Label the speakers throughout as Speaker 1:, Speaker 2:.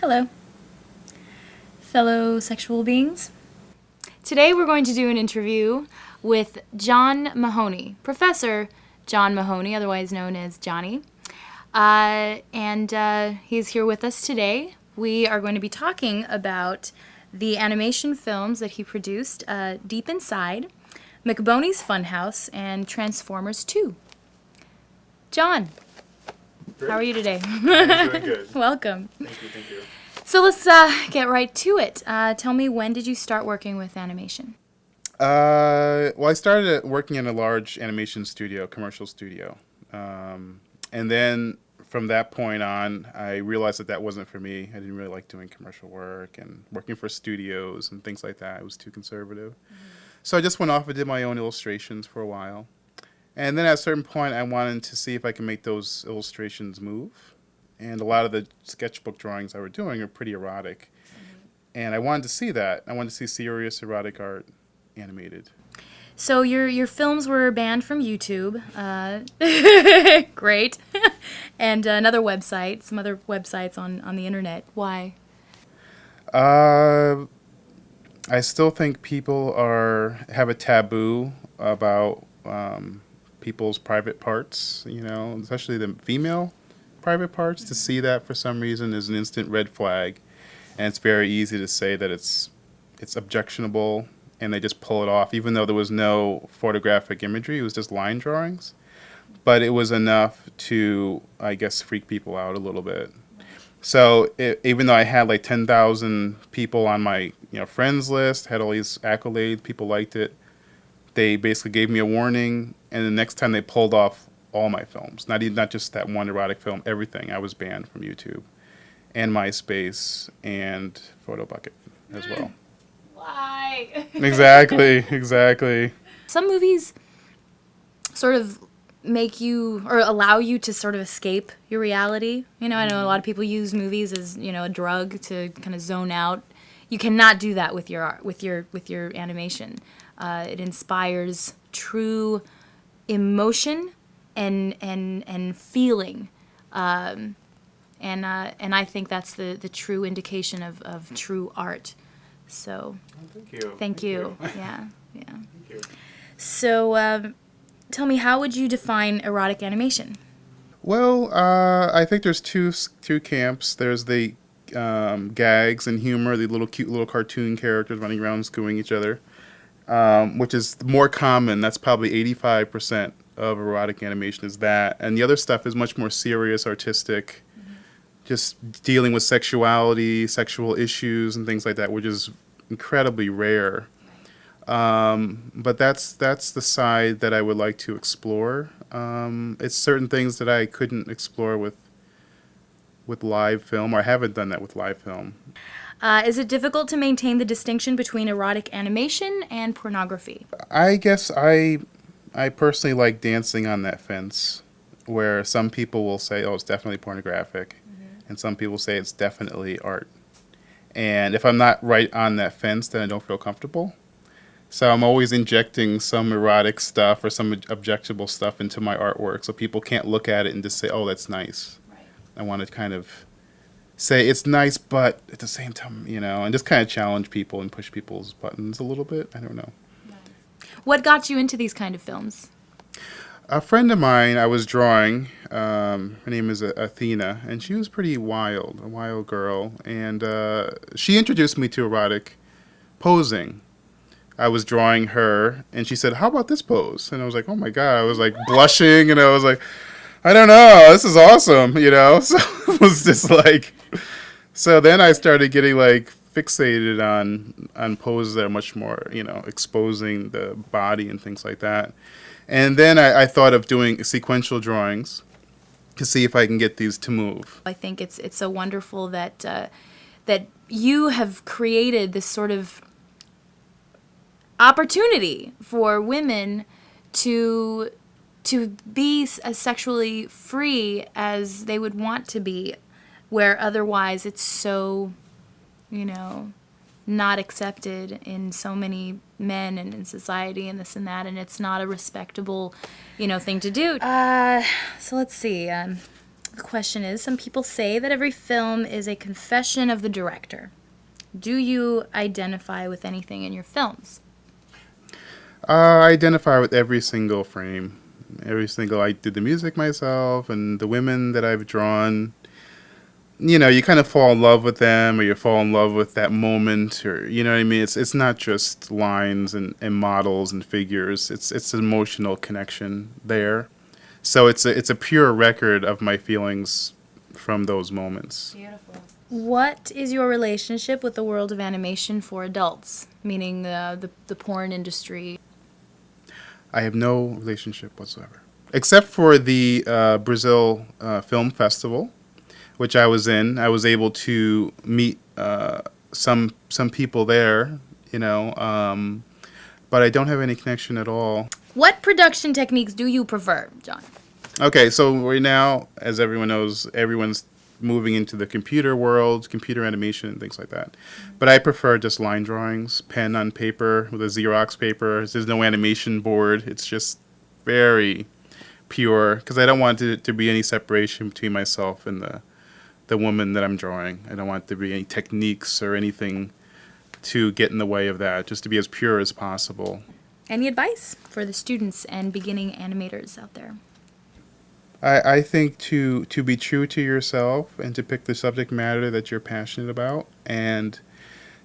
Speaker 1: Hello, fellow sexual beings. Today we're going to do an interview with John Mahoney, Professor John Mahoney, otherwise known as Johnny. And he's here with us today. We are going to be talking about the animation films that he produced, Deep Inside, McBoney's Funhouse, and Transformers 2. John,
Speaker 2: Great.
Speaker 1: how are you today?
Speaker 2: I'm doing good.
Speaker 1: Welcome.
Speaker 2: Thank you.
Speaker 1: So let's get right to it. Tell me, when did you start working with animation?
Speaker 2: Well, I started working in a large animation studio, commercial studio. And then from that point on, I realized that wasn't for me. I didn't really like doing commercial work and working for studios and things like that. It was too conservative. Mm-hmm. So I just went off and did my own illustrations for a while. And then at a certain point, I wanted to see if I can make those illustrations move. And a lot of the sketchbook drawings I were doing are pretty erotic. Mm-hmm. And I wanted to see that. I wanted to see serious erotic art animated.
Speaker 1: So your films were banned from YouTube. Great. And another website, some other websites on the internet. Why?
Speaker 2: I still think people have a taboo about people's private parts, especially the female private parts. To see that for some reason is an instant red flag, and it's very easy to say that it's objectionable, and they just pull it off, even though there was no photographic imagery. It was just line drawings, but it was enough to, I guess, freak people out a little bit. So even though I had like 10,000 people on my friends list, had all these accolades, people liked it, they basically gave me a warning, and the next time they pulled off all my films, not just that one erotic film, everything. I was banned from YouTube and MySpace and PhotoBucket as well.
Speaker 1: Why?
Speaker 2: Exactly.
Speaker 1: Some movies sort of make you or allow you to sort of escape your reality. I know a lot of people use movies as a drug to kind of zone out. You cannot do that with your art, with your animation. It inspires true emotion and feeling, and I think that's the true indication of true art. So,
Speaker 2: Thank you.
Speaker 1: Yeah.
Speaker 2: Thank you.
Speaker 1: So, tell me, how would you define erotic animation?
Speaker 2: Well, I think there's two camps. There's the gags and humor, the cute little cartoon characters running around screwing each other, which is more common. That's probably 85% of erotic animation is that. And the other stuff is much more serious, artistic, just dealing with sexuality, sexual issues, and things like that, which is incredibly rare. But that's the side that I would like to explore. It's certain things that I couldn't explore with live film, or I haven't done that with live film.
Speaker 1: Is it difficult to maintain the distinction between erotic animation and pornography?
Speaker 2: I guess I personally like dancing on that fence, where some people will say, oh, it's definitely pornographic, and some people say it's definitely art. And if I'm not right on that fence, then I don't feel comfortable. So I'm always injecting some erotic stuff or some objectionable stuff into my artwork, so people can't look at it and just say, oh, that's nice. Right. I want to kind of say it's nice, but at the same time, and just kind of challenge people and push people's buttons a little bit. I don't know.
Speaker 1: What got you into these kind of films?
Speaker 2: A friend of mine I was drawing, her name is Athena, and she was pretty wild, a wild girl, and she introduced me to erotic posing. I was drawing her, and she said, how about this pose? And I was like, oh my God, I was like blushing, and I was like, I don't know, this is awesome, so it was just like, so then I started getting like fixated on poses that are much more, exposing the body and things like that. And then I thought of doing sequential drawings to see if I can get these to move.
Speaker 1: I think it's so wonderful that that you have created this sort of opportunity for women to be as sexually free as they would want to be, where otherwise it's so, not accepted in so many men and in society and this and that, and it's not a respectable, thing to do. So let's see. The question is, some people say that every film is a confession of the director. Do you identify with anything in your films?
Speaker 2: I identify with every single frame. Every single, I did the music myself, and the women that I've drawn, you kind of fall in love with them, or you fall in love with that moment, or you know what I mean. It's not just lines and models and figures. It's an emotional connection there. So it's a pure record of my feelings from those moments.
Speaker 1: Beautiful. What is your relationship with the world of animation for adults, meaning the porn industry?
Speaker 2: I have no relationship whatsoever, except for the Brazil Film Festival, which I was in. I was able to meet some people there, but I don't have any connection at all.
Speaker 1: What production techniques do you prefer, John?
Speaker 2: Okay, so right now, as everyone knows, everyone's moving into the computer world, computer animation, and things like that. But I prefer just line drawings, pen on paper with a Xerox paper. There's no animation board. It's just very pure because I don't want to be any separation between myself and the woman that I'm drawing. I don't want there to be any techniques or anything to get in the way of that, just to be as pure as possible.
Speaker 1: Any advice for the students and beginning animators out there?
Speaker 2: I think to be true to yourself and to pick the subject matter that you're passionate about and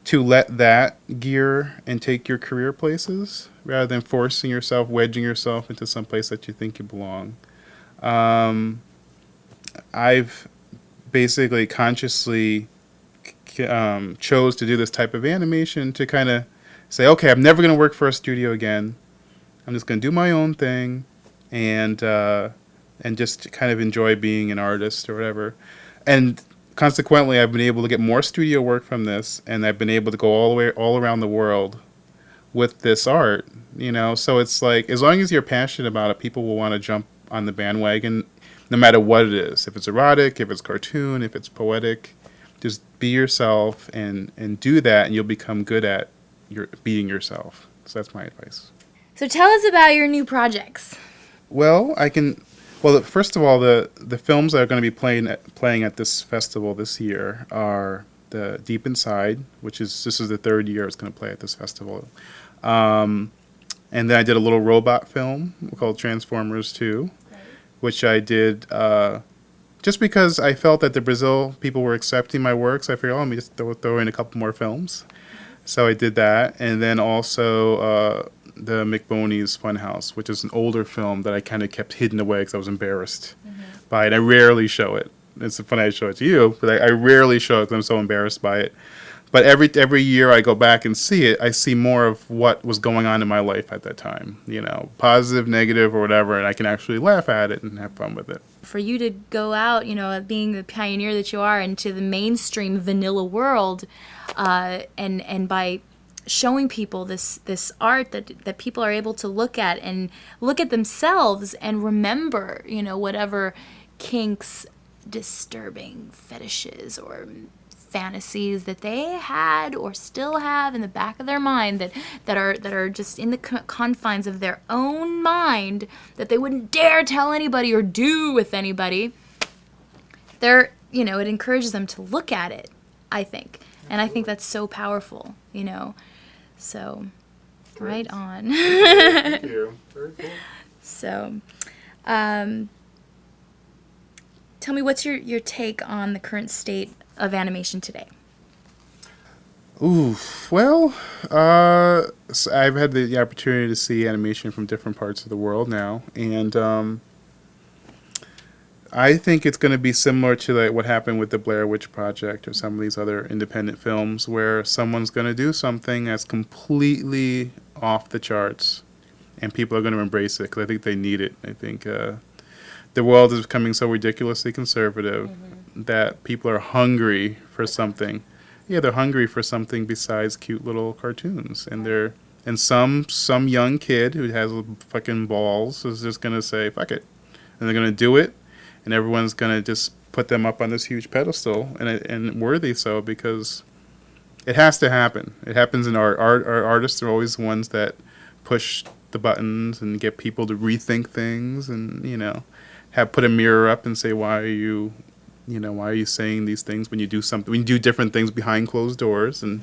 Speaker 2: to let that gear and take your career places rather than forcing yourself, wedging yourself into some place that you think you belong. I've basically consciously chose to do this type of animation to kind of say, okay, I'm never going to work for a studio again. I'm just going to do my own thing and just kind of enjoy being an artist or whatever. And consequently, I've been able to get more studio work from this, and I've been able to go all around the world with this art. So it's like as long as you're passionate about it, people will want to jump on the bandwagon, no matter what it is. If it's erotic, if it's cartoon, if it's poetic, just be yourself and do that, and you'll become good at being yourself. So that's my advice.
Speaker 1: So tell us about your new projects.
Speaker 2: Well, first of all, the films that are going to be playing at this festival this year are the Deep Inside, this is the third year it's going to play at this festival. And then I did a little robot film called Transformers 2, which I did just because I felt that the Brazil people were accepting my work, so I figured, let me just throw in a couple more films. So I did that, and then also the McBoney's Funhouse, which is an older film that I kind of kept hidden away because I was embarrassed by it. I rarely show it. It's funny I show it to you, but I rarely show it because I'm so embarrassed by it. But every year I go back and see it, I see more of what was going on in my life at that time. Positive, negative, or whatever, and I can actually laugh at it and have fun with it.
Speaker 1: For you to go out, being the pioneer that you are, into the mainstream vanilla world, and by showing people this art that people are able to look at and look at themselves and remember, whatever kinks, disturbing fetishes, or fantasies that they had or still have in the back of their mind that are just in the confines of their own mind that they wouldn't dare tell anybody or do with anybody. It encourages them to look at it, I think. And I think that's so powerful, So, right on.
Speaker 2: Thank you. Very cool.
Speaker 1: So, tell me, what's your take on the current state of animation today?
Speaker 2: Ooh, well, so I've had the opportunity to see animation from different parts of the world now, and I think it's going to be similar to what happened with the Blair Witch Project or some of these other independent films where someone's going to do something that's completely off the charts, and people are going to embrace it because I think they need it. I think the world is becoming so ridiculously conservative that people are hungry for something. Yeah, they're hungry for something besides cute little cartoons, and some young kid who has fucking balls is just gonna say fuck it, and they're gonna do it, and everyone's gonna just put them up on this huge pedestal, and worthy so because it has to happen. It happens in art. Our artists are always the ones that push the buttons and get people to rethink things, and have put a mirror up and say, why are you, why are you saying these things when you do something, when you do different things behind closed doors, and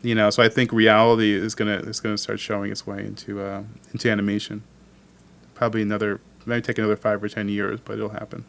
Speaker 2: so I think reality is gonna start showing its way into animation. Probably another, might take another 5 or 10 years, but it'll happen.